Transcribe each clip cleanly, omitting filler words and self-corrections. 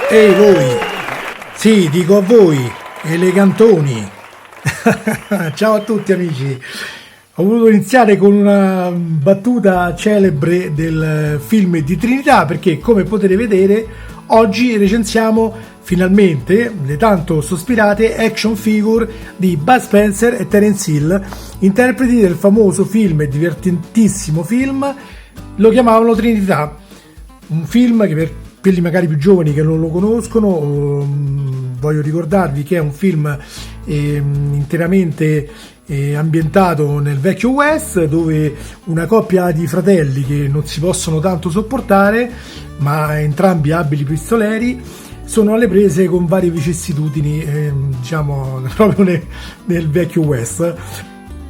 Ehi voi, sì, dico a voi, elegantoni. Ciao a tutti amici. Ho voluto iniziare con una battuta celebre del film di Trinità perché, come potete vedere, oggi recensiamo finalmente le tanto sospirate action figure di Bud Spencer e Terence Hill, interpreti del famoso film e divertentissimo film Lo chiamavano Trinità, un film che per quelli magari più giovani che non lo conoscono, voglio ricordarvi che è un film interamente ambientato nel vecchio West, dove una coppia di fratelli che non si possono tanto sopportare, ma entrambi abili pistoleri, sono alle prese con varie vicissitudini, diciamo proprio nel vecchio West.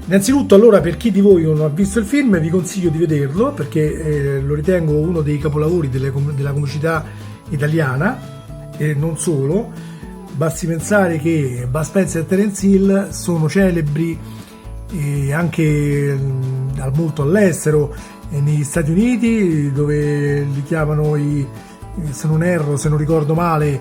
Innanzitutto, allora, per chi di voi non ha visto il film, vi consiglio di vederlo perché lo ritengo uno dei capolavori della comicità italiana, e non solo. Basti pensare che Bud Spencer e Terence Hill sono celebri anche molto all'estero, negli Stati Uniti, dove li chiamano se non ricordo male,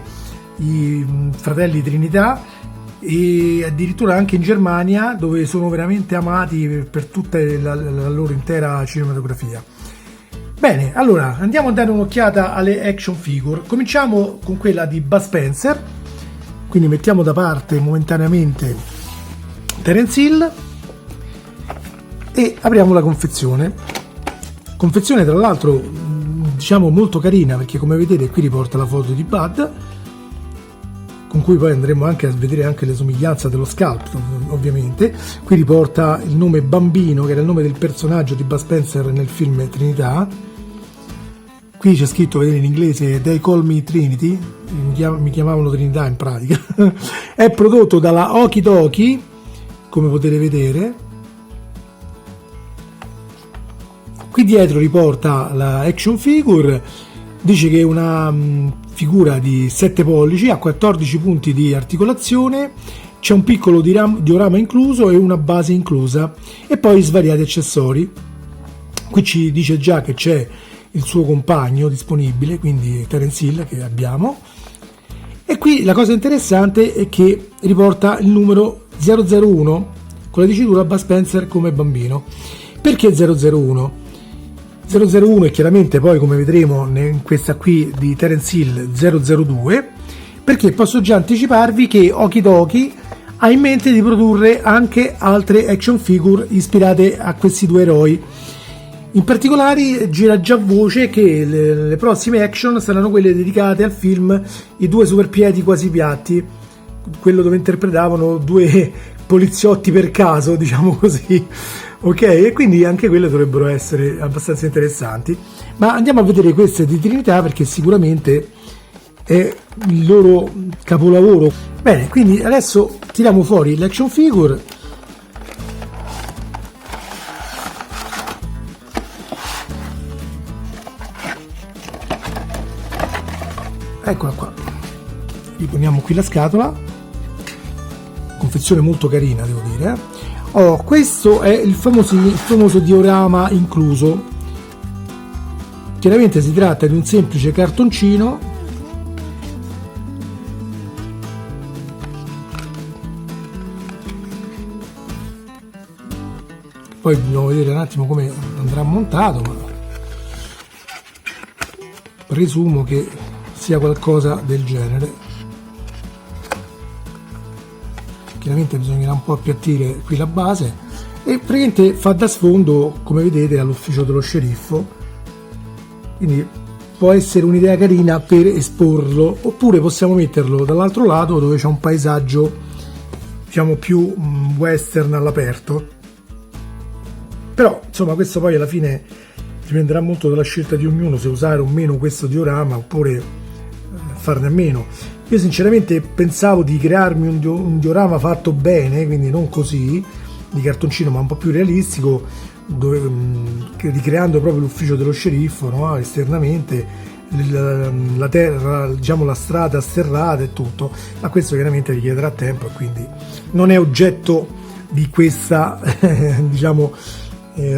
i fratelli Trinità, e addirittura anche in Germania, dove sono veramente amati per tutta la loro intera cinematografia. Bene, allora andiamo a dare un'occhiata alle action figure. Cominciamo con quella di Bud Spencer, quindi mettiamo da parte momentaneamente Terence Hill e apriamo la confezione, tra l'altro diciamo molto carina, perché come vedete qui riporta la foto di Bud, con cui poi andremo anche a vedere anche le somiglianze dello sculpt, ovviamente. Qui riporta il nome Bambino, che era il nome del personaggio di Bud Spencer nel film Trinità. Qui c'è scritto, vedete in inglese, They Call Me Trinity, mi chiamavano Trinità in pratica. È prodotto dalla Okie Dokie, come potete vedere. Qui dietro riporta la action figure, dice che è una figura di 7 pollici, ha 14 punti di articolazione, c'è un piccolo diorama incluso e una base inclusa, e poi svariati accessori. Qui ci dice già che c'è il suo compagno disponibile, quindi Terence Hill, che abbiamo, e qui la cosa interessante è che riporta il numero 001 con la dicitura Bud Spencer come bambino. Perché 001? 001 è chiaramente, poi come vedremo in questa qui di Terence Hill, 002, perché posso già anticiparvi che Okie Dokie ha in mente di produrre anche altre action figure ispirate a questi due eroi. In particolare gira già voce che le prossime action saranno quelle dedicate al film I due superpiedi quasi piatti, quello dove interpretavano due poliziotti per caso, diciamo così. Ok, e quindi anche quelle dovrebbero essere abbastanza interessanti, ma andiamo a vedere queste di Trinità perché sicuramente è il loro capolavoro. Bene, quindi adesso tiriamo fuori l'action figure. Eccola qua, riponiamo qui la scatola, confezione molto carina, devo dire. Questo è il famoso diorama incluso. Chiaramente si tratta di un semplice cartoncino poi dobbiamo vedere un attimo come andrà montato, ma presumo che sia qualcosa del genere. Chiaramente bisognerà un po' appiattire qui la base, e praticamente fa da sfondo, come vedete, all'ufficio dello sceriffo, quindi può essere un'idea carina per esporlo, oppure possiamo metterlo dall'altro lato dove c'è un paesaggio, diciamo, più western all'aperto. Però insomma questo poi alla fine dipenderà molto dalla scelta di ognuno, se usare o meno questo diorama oppure farne a meno. Io sinceramente pensavo di crearmi un diorama fatto bene, quindi non così di cartoncino, ma un po' più realistico, ricreando proprio l'ufficio dello sceriffo, no? Esternamente, la terra, diciamo la strada sterrata e tutto, ma questo chiaramente richiederà tempo e quindi non è oggetto di questa diciamo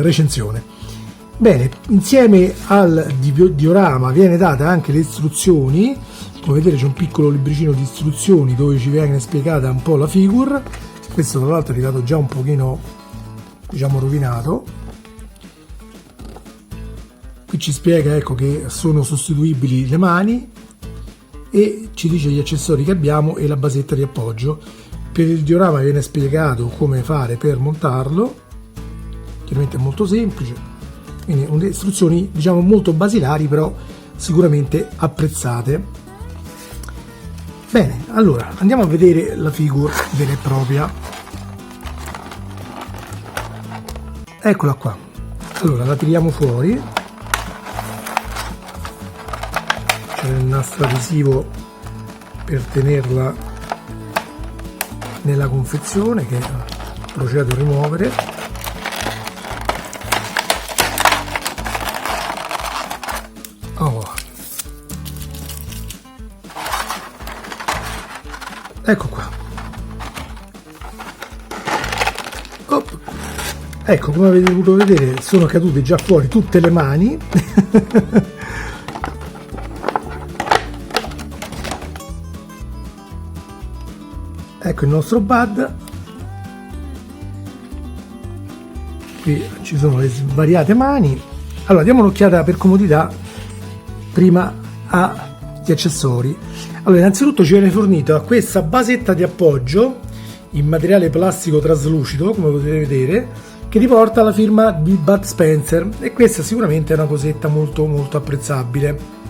recensione. Bene, insieme al diorama viene data anche le istruzioni. Come vedete c'è un piccolo libricino di istruzioni dove ci viene spiegata un po' la figure. Questo tra l'altro è arrivato già un pochino, diciamo, rovinato. Qui ci spiega, ecco, che sono sostituibili le mani e ci dice gli accessori che abbiamo e la basetta di appoggio. Per il diorama viene spiegato come fare per montarlo, chiaramente è molto semplice, quindi le istruzioni, diciamo, molto basilari, però sicuramente apprezzate. Bene, allora andiamo a vedere la figure vera e propria. Eccola qua. Allora la tiriamo fuori. C'è il nastro adesivo per tenerla nella confezione, che procedo a rimuovere. Oh. Ecco qua. Oh. Ecco, come avete potuto vedere sono cadute già fuori tutte le mani. Ecco il nostro Bud. Qui ci sono le svariate mani. Allora diamo un'occhiata per comodità prima agli accessori. Allora, innanzitutto ci viene fornita questa basetta di appoggio in materiale plastico traslucido, come potete vedere, che riporta la firma di Bud Spencer, e questa sicuramente è una cosetta molto molto apprezzabile.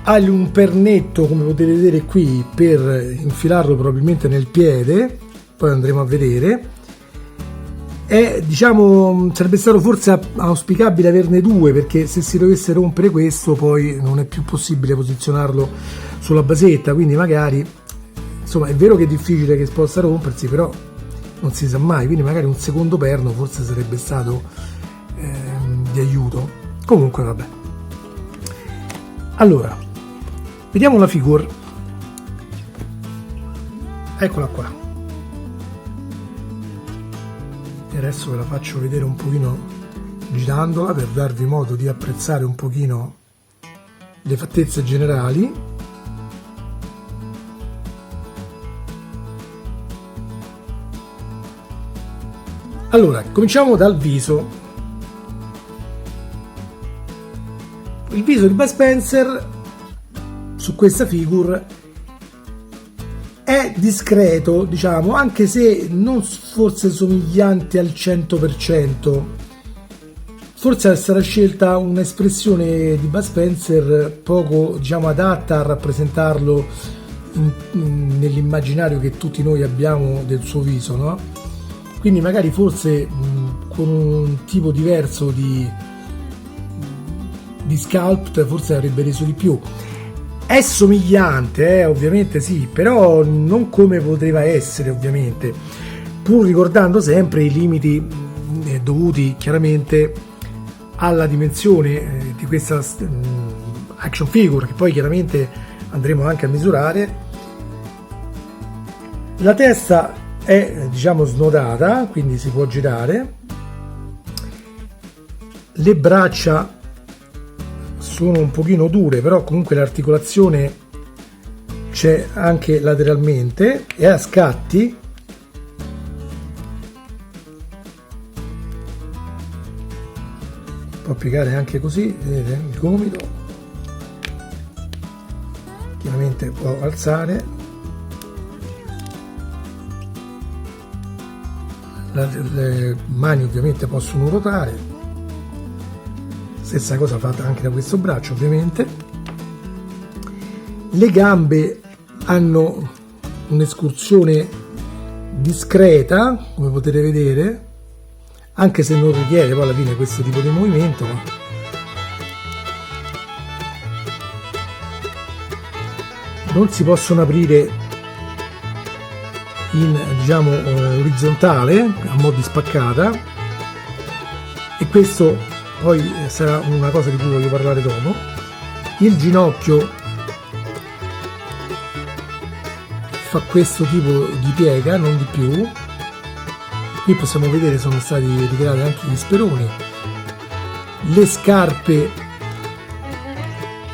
Ha un pernetto, come potete vedere qui, per infilarlo probabilmente nel piede, poi andremo a vedere. E diciamo sarebbe stato forse auspicabile averne due, perché se si dovesse rompere questo poi non è più possibile posizionarlo sulla basetta, quindi magari, insomma, è vero che è difficile che possa rompersi, però non si sa mai, quindi magari un secondo perno forse sarebbe stato di aiuto. Comunque vabbè. Allora vediamo la figure. Eccola qua. Adesso ve la faccio vedere un pochino girandola per darvi modo di apprezzare un pochino le fattezze generali. Allora, cominciamo dal viso. Il viso di Bud Spencer su questa figure è discreto, diciamo, anche se non forse somigliante al 100%. Forse è stata scelta un'espressione di Bud Spencer poco, diciamo, adatta a rappresentarlo nell'immaginario che tutti noi abbiamo del suo viso, no? Quindi magari forse con un tipo diverso di sculpt forse avrebbe reso di più. È somigliante, ovviamente sì, però non come poteva essere, ovviamente, pur ricordando sempre i limiti dovuti chiaramente alla dimensione di questa action figure, che poi chiaramente andremo anche a misurare. La testa è, diciamo, snodata, quindi si può girare. Le braccia sono un pochino dure, però comunque l'articolazione c'è anche lateralmente e a scatti. Può piegare anche così, vedete il gomito, chiaramente può alzare, le mani ovviamente possono ruotare. Stessa cosa fatta anche da questo braccio, ovviamente. Le gambe hanno un'escursione discreta, come potete vedere, anche se non richiede poi alla fine questo tipo di movimento. Non si possono aprire in, diciamo, orizzontale, a mo' di spaccata, e questo poi sarà una cosa di cui voglio parlare dopo. Il ginocchio fa questo tipo di piega, non di più, Qui possiamo vedere sono stati ricreati anche gli speroni, le scarpe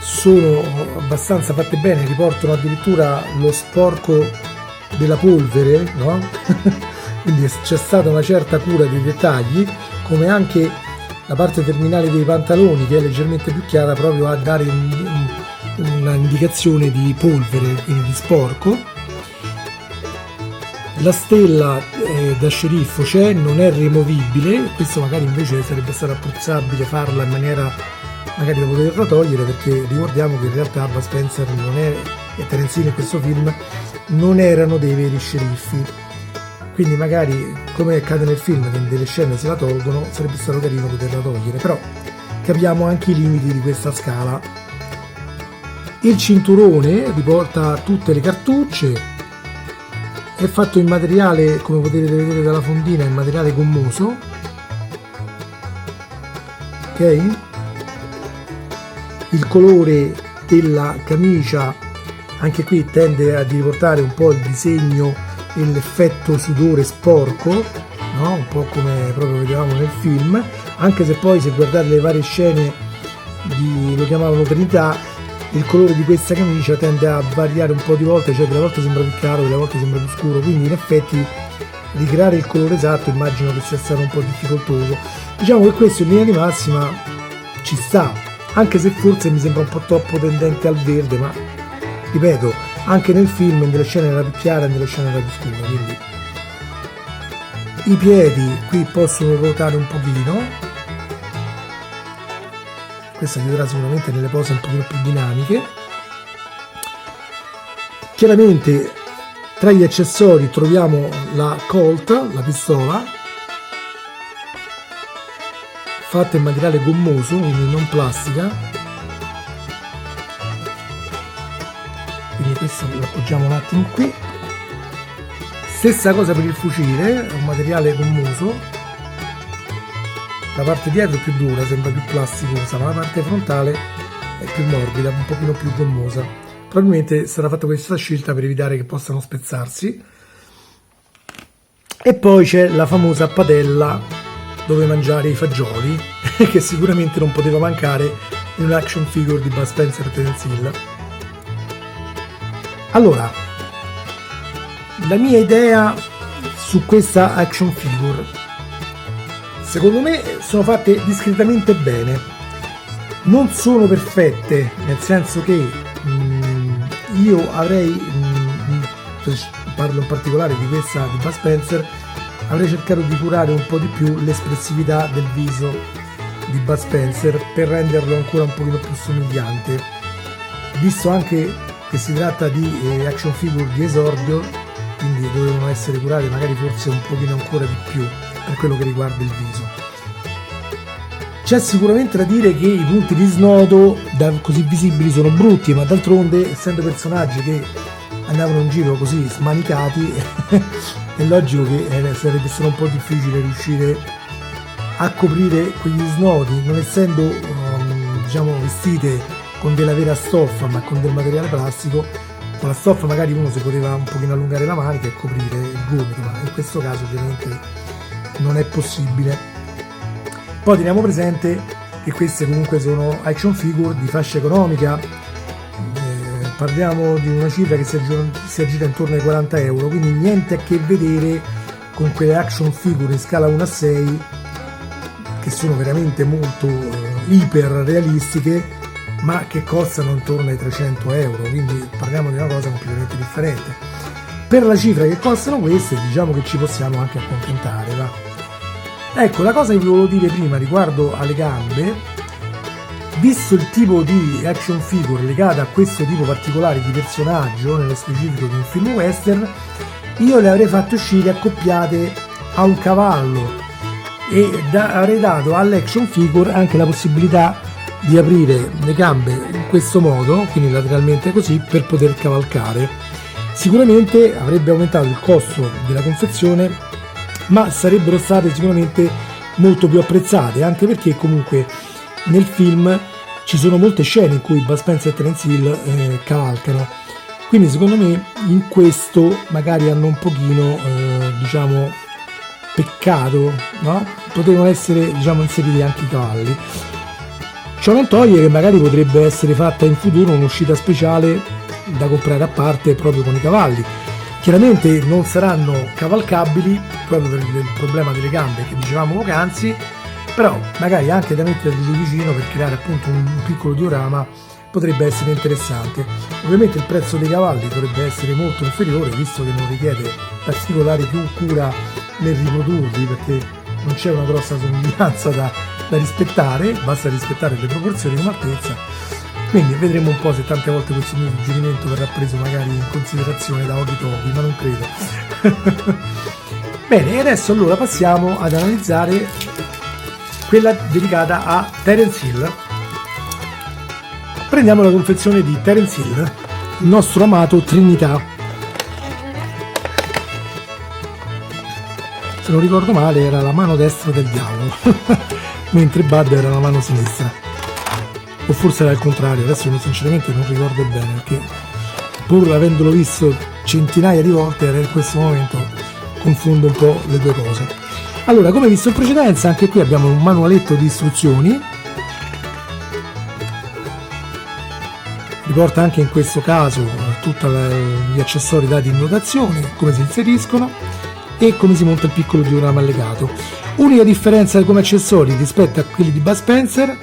sono abbastanza fatte bene, riportano addirittura lo sporco della polvere, no? Quindi c'è stata una certa cura dei dettagli, come anche la parte terminale dei pantaloni, che è leggermente più chiara, proprio a dare un'indicazione di polvere, quindi di sporco. La stella da sceriffo c'è, non è removibile, questo magari invece sarebbe stato apprezzabile farla in maniera magari da poterla togliere, perché ricordiamo che in realtà Bud Spencer e Terence Hill in questo film non erano dei veri sceriffi, quindi magari, come accade nel film, che in delle scene se la tolgono, sarebbe stato carino poterla togliere, però capiamo anche i limiti di questa scala. Il cinturone riporta tutte le cartucce, è fatto in materiale, come potete vedere dalla fondina, in materiale gommoso, ok? Il colore della camicia anche qui tende a riportare un po' il disegno e l'effetto sudore sporco, no? Un po' come proprio vedevamo nel film, anche se poi, se guardate le varie scene lo chiamavano Trinità, il colore di questa camicia tende a variare un po' di volte, cioè delle volte sembra più chiaro, delle volte sembra più scuro, quindi in effetti ricreare il colore esatto immagino che sia stato un po' difficoltoso. Diciamo che questo in linea di massima ci sta, anche se forse mi sembra un po' troppo tendente al verde, ma ripeto, anche nel film in delle scene era più chiara e nelle scene era più scura, quindi i piedi qui possono ruotare un pochino. Questo aiuterà sicuramente nelle pose un pochino più dinamiche. Chiaramente tra gli accessori troviamo la Colt, la pistola, fatta in materiale gommoso, quindi non plastica, quindi questo lo appoggiamo un attimo qui. Stessa cosa per il fucile, è un materiale gommoso. La parte dietro è più dura, sembra più plasticosa, ma la parte frontale è più morbida, un pochino più gommosa. Probabilmente sarà fatta questa scelta per evitare che possano spezzarsi. E poi c'è la famosa padella dove mangiare i fagioli, che sicuramente non poteva mancare in un action figure di Bud Spencer e Terence Hill. Allora, la mia idea su questa action figure: secondo me sono fatte discretamente bene, non sono perfette, nel senso che io avrei, parlo in particolare di questa di Bud Spencer, avrei cercato di curare un po' di più l'espressività del viso di Bud Spencer per renderlo ancora un pochino più somigliante, visto anche che si tratta di action figure di esordio, quindi dovevano essere curate magari forse un pochino ancora di più per quello che riguarda il viso. C'è sicuramente da dire che i punti di snodo così visibili sono brutti, ma d'altronde, essendo personaggi che andavano in giro così smanicati, è logico che sarebbe stato un po' difficile riuscire a coprire quegli snodi, non essendo diciamo vestite con della vera stoffa ma con del materiale plastico. Con la stoffa magari uno si poteva un pochino allungare la manica e coprire il gomito, ma in questo caso ovviamente non è possibile. Poi teniamo presente che queste comunque sono action figure di fascia economica, parliamo di una cifra che si aggira intorno ai 40 euro, quindi niente a che vedere con quelle action figure in scala 1 a 6 che sono veramente molto iper realistiche, ma che costano intorno ai 300 euro, quindi parliamo di una cosa completamente differente. Per la cifra che costano queste, diciamo che ci possiamo anche accontentare, va. Ecco, la cosa che vi volevo dire prima riguardo alle gambe: visto il tipo di action figure legata a questo tipo particolare di personaggio, nello specifico di un film western, io le avrei fatte uscire accoppiate a un cavallo e avrei dato all'action figure anche la possibilità di aprire le gambe in questo modo, quindi lateralmente così, per poter cavalcare. Sicuramente avrebbe aumentato il costo della confezione, ma sarebbero state sicuramente molto più apprezzate, anche perché comunque nel film ci sono molte scene in cui Bud Spencer e Terence Hill cavalcano, quindi secondo me in questo magari hanno un pochino diciamo peccato, no? Potevano essere, diciamo, inseriti anche i cavalli. Ciò non toglie che magari potrebbe essere fatta in futuro un'uscita speciale da comprare a parte proprio con i cavalli. Chiaramente non saranno cavalcabili proprio per il problema delle gambe che dicevamo poc'anzi, però magari anche da metterli vicino per creare appunto un piccolo diorama potrebbe essere interessante. Ovviamente il prezzo dei cavalli dovrebbe essere molto inferiore, visto che non richiede particolare più cura nel riprodurli, perché non c'è una grossa somiglianza da rispettare, basta rispettare le proporzioni come altezza. Quindi vedremo un po' se tante volte questo mio suggerimento verrà preso magari in considerazione da Okie Toki, ma non credo. Bene, e adesso allora passiamo ad analizzare quella dedicata a Terence Hill. Prendiamo la confezione di Terence Hill, il nostro amato Trinità. Se non ricordo male era la mano destra del diavolo, mentre Bud era la mano sinistra. O forse era il contrario, adesso sinceramente non ricordo bene, perché pur avendolo visto centinaia di volte era in questo momento confondo un po' le due cose. Allora, come visto in precedenza, anche qui abbiamo un manualetto di istruzioni, riporta anche in questo caso tutti gli accessori dati in dotazione, come si inseriscono e come si monta il piccolo diorama allegato. Unica differenza come accessori rispetto a quelli di Bud Spencer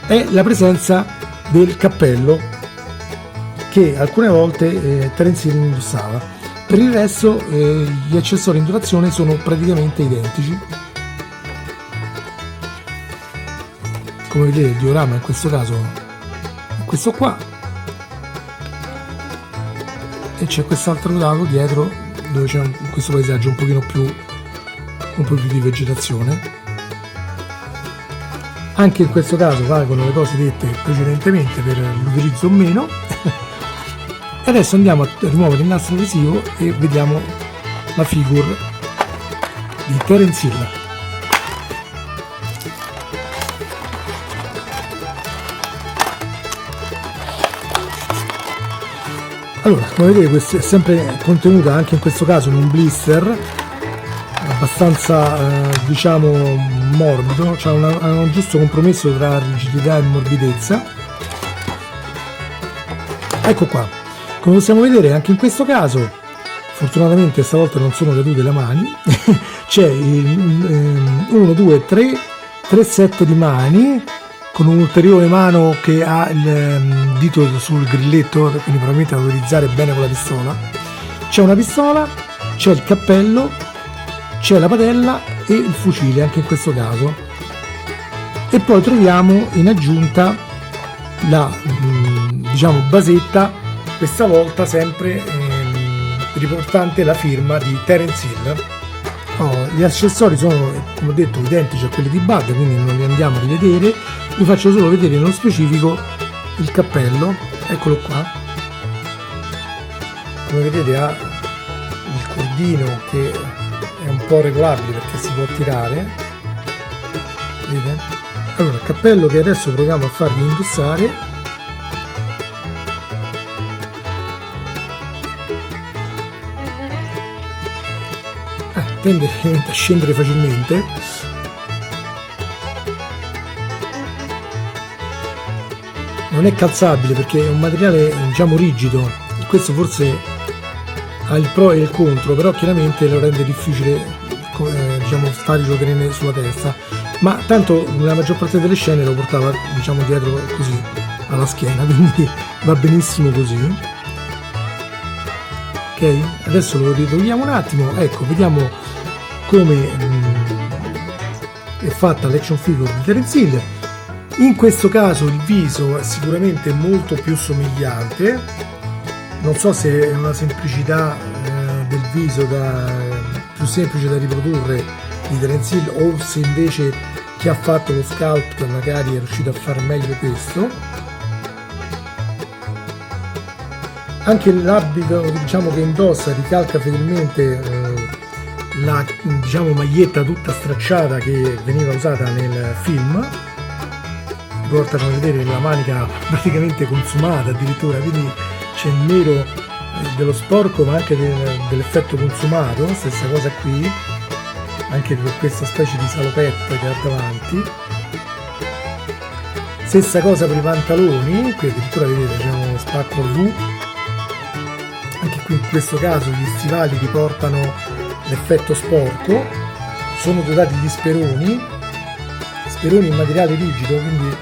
è la presenza del cappello che alcune volte Terence Hill indossava. Per il resto gli accessori in dotazione sono praticamente identici. Come vedete il diorama in questo caso è questo qua, e c'è quest'altro lato dietro dove c'è questo paesaggio un po' più di vegetazione. Anche in questo caso valgono le cose dette precedentemente per l'utilizzo o meno. E adesso andiamo a rimuovere il nastro adesivo e vediamo la figure di Terence Hill. Allora, come vedete questa è sempre contenuta anche in questo caso in un blister abbastanza diciamo morbido, cioè un giusto compromesso tra rigidità e morbidezza. Ecco qua, come possiamo vedere anche in questo caso, fortunatamente stavolta non sono cadute le mani, c'è 1, 2, 3 set di mani con un'ulteriore mano che ha il dito sul grilletto, quindi probabilmente da utilizzare bene con la pistola. C'è una pistola, c'è il cappello, c'è la padella e il fucile anche in questo caso, e poi troviamo in aggiunta la diciamo basetta, questa volta sempre riportante la firma di Terence Hill. Gli accessori sono, come ho detto, identici a quelli di Bud, quindi non li andiamo a rivedere, vi faccio solo vedere nello specifico il cappello. Eccolo qua, come vedete ha il cordino che è un po' regolabile perché si può tirare, vedete? Allora, il cappello che adesso proviamo a fargli indossare. Tende a scendere facilmente. Non è calzabile perché è un materiale diciamo rigido, questo forse ha il pro e il contro, però chiaramente lo rende difficile diciamo farlo tenere sulla testa, ma tanto nella maggior parte delle scene lo portava diciamo dietro così alla schiena, quindi va benissimo così. Ok, adesso lo ritogliamo un attimo. Ecco, vediamo come è fatta l'action figure di Terence Hill. In questo caso il viso è sicuramente molto più somigliante, non so se è una semplicità del viso più semplice da riprodurre di Terence Hill o se invece chi ha fatto lo sculpt magari è riuscito a fare meglio questo. Anche l'abito diciamo che indossa ricalca fedelmente la diciamo maglietta tutta stracciata che veniva usata nel film. Riporta, come vedete, la manica praticamente consumata addirittura, quindi c'è il nero dello sporco ma anche dell'effetto consumato, stessa cosa qui. anche per questa specie di salopetta che ha davanti. Stessa cosa per i pantaloni, qui addirittura vedete c'è uno spacco a V. Anche qui in questo caso gli stivali riportano l'effetto sporco, sono dotati di speroni in materiale rigido, quindi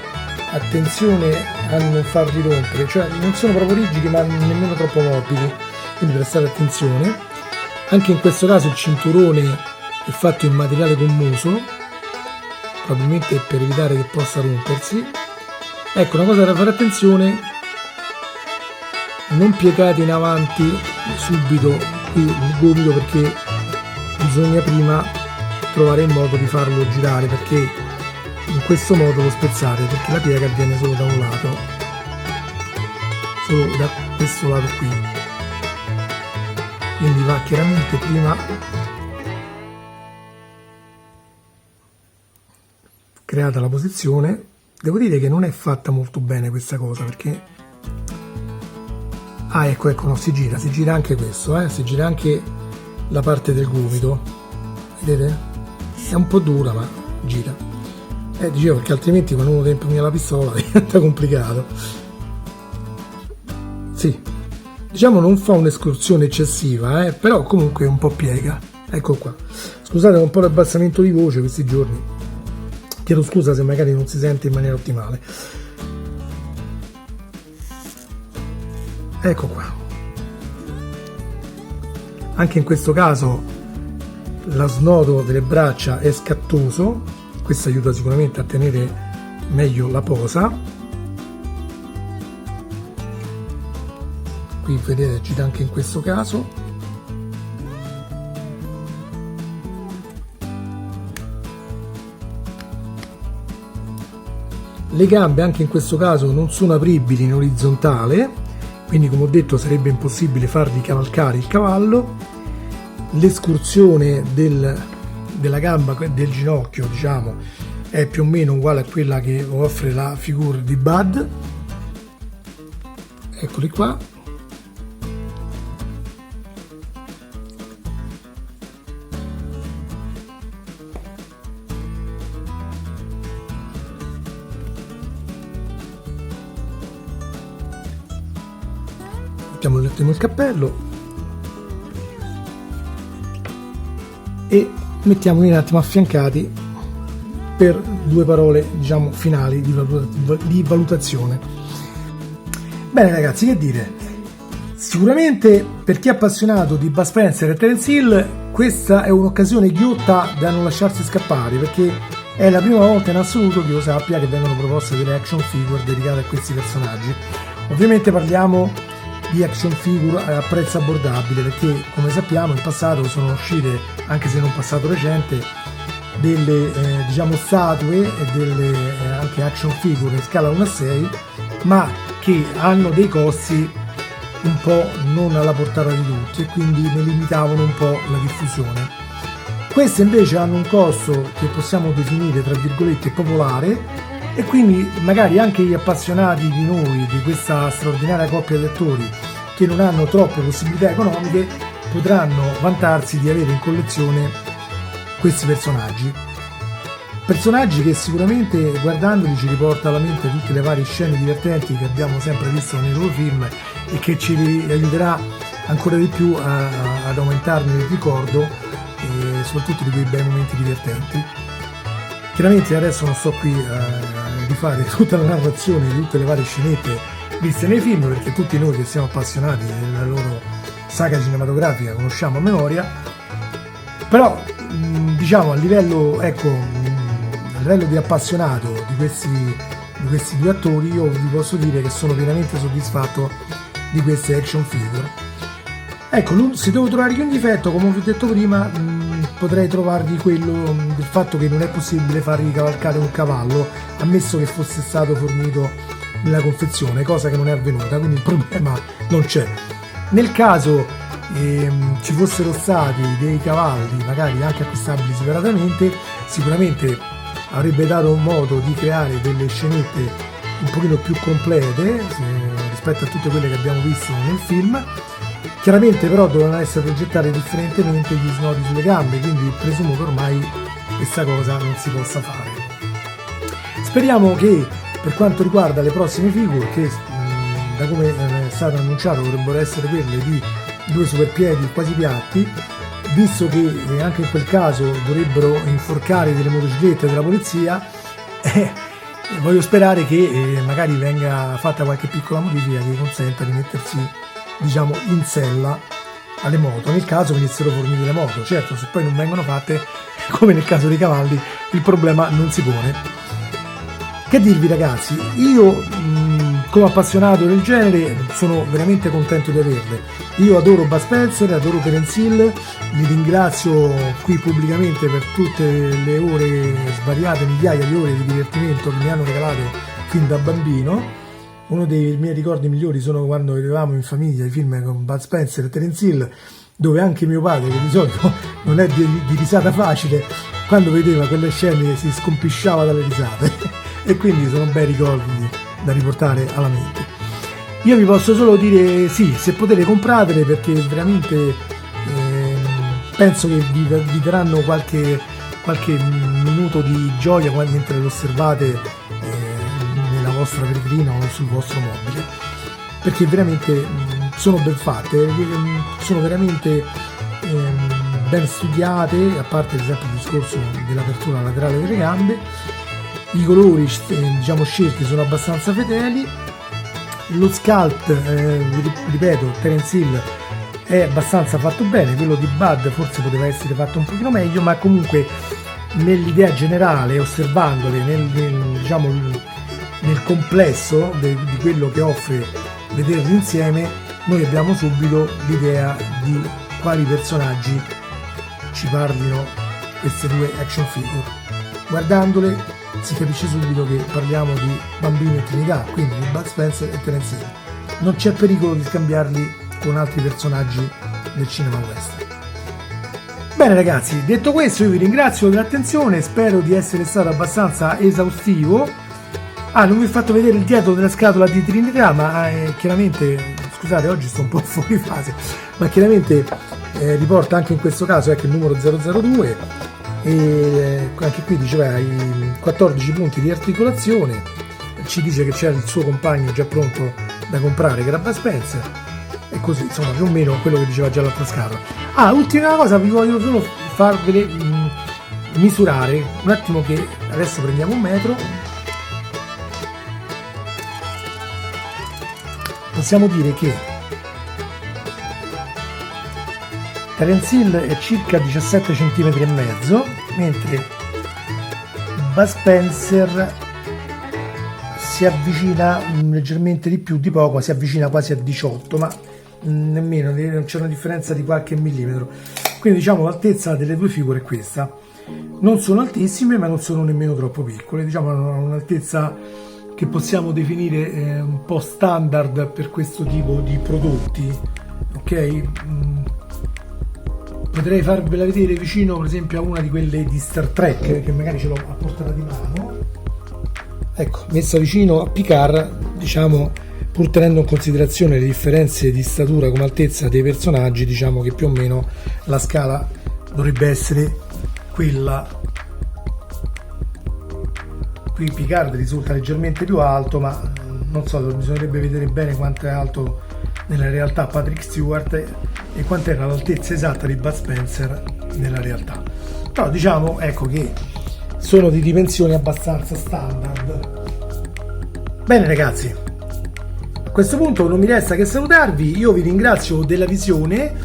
attenzione a non farli rompere, cioè non sono proprio rigidi ma nemmeno troppo morbidi, quindi prestate attenzione. Anche in questo caso il cinturone è fatto in materiale gommoso, probabilmente per evitare che possa rompersi. Ecco, una cosa da fare attenzione: non piegate in avanti subito qui il gomito, perché bisogna prima trovare il modo di farlo girare, perché in questo modo lo spezzate, perché la piega avviene solo da un lato, solo da questo lato qui, quindi va chiaramente prima creata la posizione. Devo dire che non è fatta molto bene questa cosa, perché ecco no, si gira anche questo, si gira anche la parte del gomito, vedete? È un po' dura ma gira. Dicevo, perché altrimenti quando uno impugna la pistola diventa complicato. Sì, diciamo non fa un'escursione eccessiva, però comunque un po' piega. Ecco qua. Scusate un po' l'abbassamento di voce questi giorni, chiedo scusa se magari non si sente in maniera ottimale. Ecco qua. Anche in questo caso lo snodo delle braccia è scattoso, questo aiuta sicuramente a tenere meglio la posa. Qui vedete gira anche in questo caso. Le gambe anche in questo caso non sono apribili in orizzontale, quindi come ho detto sarebbe impossibile farvi cavalcare il cavallo. L'escursione della gamba, del ginocchio, diciamo, è più o meno uguale a quella che offre la figure di Bud. Eccoli qua. Mettiamo un attimo il cappello e mettiamoli un attimo affiancati per due parole, diciamo, finali di valutazione. Bene ragazzi, che dire, sicuramente per chi è appassionato di Bud Spencer e Terence Hill questa è un'occasione ghiotta da non lasciarsi scappare, perché è la prima volta in assoluto che io sappia che vengono proposte delle action figure dedicate a questi personaggi. Ovviamente parliamo di action figure a prezzo abbordabile, perché come sappiamo in passato sono uscite, anche se non passato recente, delle diciamo statue e delle anche action figure in scala 1:6, ma che hanno dei costi un po' non alla portata di tutti e quindi ne limitavano un po' la diffusione. Queste invece hanno un costo che possiamo definire tra virgolette popolare, e quindi magari anche gli appassionati di noi, di questa straordinaria coppia di attori che non hanno troppe possibilità economiche, potranno vantarsi di avere in collezione questi personaggi che sicuramente guardandoli ci riporta alla mente tutte le varie scene divertenti che abbiamo sempre visto nei loro film e che ci aiuterà ancora di più ad aumentarne il ricordo e soprattutto di quei bei momenti divertenti. Chiaramente adesso non sto qui di fare tutta la narrazione di tutte le varie scenette viste nei film, perché tutti noi che siamo appassionati della loro saga cinematografica conosciamo a memoria, però diciamo a livello di appassionato di questi due attori io vi posso dire che sono veramente soddisfatto di queste action figure. Ecco, se devo trovare un difetto, come vi ho detto prima, potrei trovarvi quello del fatto che non è possibile fargli cavalcare un cavallo, ammesso che fosse stato fornito nella confezione, cosa che non è avvenuta, quindi il problema non c'è. Nel caso ci fossero stati dei cavalli magari anche acquistabili separatamente, sicuramente avrebbe dato un modo di creare delle scenette un pochino più complete rispetto a tutte quelle che abbiamo visto nel film, Chiaramente però dovevano essere progettati differentemente gli snodi sulle gambe, quindi presumo che ormai questa cosa non si possa fare. Speriamo che per quanto riguarda le prossime figure, che da come è stato annunciato dovrebbero essere quelle di 2 superpiedi quasi piatti, visto che anche in quel caso dovrebbero inforcare delle motociclette della polizia, voglio sperare che magari venga fatta qualche piccola modifica che consenta di mettersi, diciamo, in sella alle moto, nel caso venissero fornite le moto. Certo, se poi non vengono fatte, come nel caso dei cavalli, il problema non si pone. Che dirvi ragazzi, io come appassionato del genere sono veramente contento di averle. Io adoro Bud Spencer, adoro Terence Hill, li ringrazio qui pubblicamente per tutte le ore svariate, migliaia di ore di divertimento che mi hanno regalato fin da bambino. Uno dei miei ricordi migliori sono quando vedevamo in famiglia i film con Bud Spencer e Terence Hill, dove anche mio padre, che di solito non è di risata facile, quando vedeva quelle scene si scompisciava dalle risate. E quindi sono bei ricordi da riportare alla mente. Io vi posso solo dire sì, se potete compratele, perché veramente penso che vi daranno qualche minuto di gioia mentre le osservate nella vostra vetrina o sul vostro mobile, perché veramente sono ben fatte, sono veramente ben studiate, a parte ad esempio il discorso dell'apertura laterale delle gambe. I colori, diciamo, scelti sono abbastanza fedeli. Lo sculpt, ripeto, Terence Hill è abbastanza fatto bene, quello di Bud forse poteva essere fatto un pochino meglio, ma comunque nell'idea generale, osservandole diciamo, nel complesso di quello che offre vederli insieme, noi abbiamo subito l'idea di quali personaggi ci parlino queste 2 action figure. Guardandole si capisce subito che parliamo di bambini e trinità, quindi di Bud Spencer e Terence Hill. Non c'è pericolo di scambiarli con altri personaggi del cinema western. Bene ragazzi, detto questo io vi ringrazio dell'attenzione, spero di essere stato abbastanza esaustivo. Non vi ho fatto vedere il dietro della scatola di Trinità, ma chiaramente, scusate, oggi sto un po' fuori fase, ma chiaramente riporta anche in questo caso il numero 002, e anche qui diceva i 14 punti di articolazione, ci dice che c'è il suo compagno già pronto da comprare, che era Bud Spencer, e così insomma più o meno quello che diceva già l'altra scatola. Ultima cosa, vi voglio solo farvele misurare un attimo, che adesso prendiamo un metro. Possiamo dire che Terence Hill è circa 17 cm e mezzo, mentre Bud Spencer si avvicina leggermente di più, di poco, si avvicina quasi a 18, ma nemmeno, c'è una differenza di qualche millimetro. Quindi diciamo l'altezza delle 2 figure è questa. Non sono altissime, ma non sono nemmeno troppo piccole, diciamo un'altezza che possiamo definire un po' standard per questo tipo di prodotti, ok? Potrei farvela vedere vicino per esempio a una di quelle di Star Trek, che magari ce l'ho a portata di mano, ecco, messa vicino a Picard, diciamo, pur tenendo in considerazione le differenze di statura come altezza dei personaggi, diciamo che più o meno la scala dovrebbe essere quella. Qui Picard risulta leggermente più alto, ma non so, bisognerebbe vedere bene quanto è alto nella realtà Patrick Stewart e quant'era l'altezza esatta di Bud Spencer nella realtà. Però diciamo, ecco, che sono di dimensioni abbastanza standard. Bene ragazzi, a questo punto non mi resta che salutarvi. Io vi ringrazio della visione,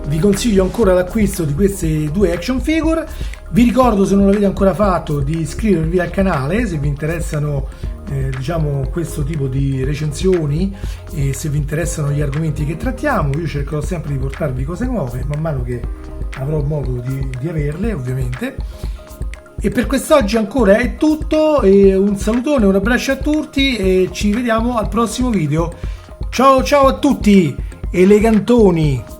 vi consiglio ancora l'acquisto di queste 2 action figure. Vi ricordo, se non l'avete ancora fatto, di iscrivervi al canale se vi interessano diciamo questo tipo di recensioni e se vi interessano gli argomenti che trattiamo. Io cercherò sempre di portarvi cose nuove man mano che avrò modo di averle, ovviamente. E per quest'oggi ancora è tutto, e un salutone, un abbraccio a tutti e ci vediamo al prossimo video. Ciao ciao a tutti, elegantoni!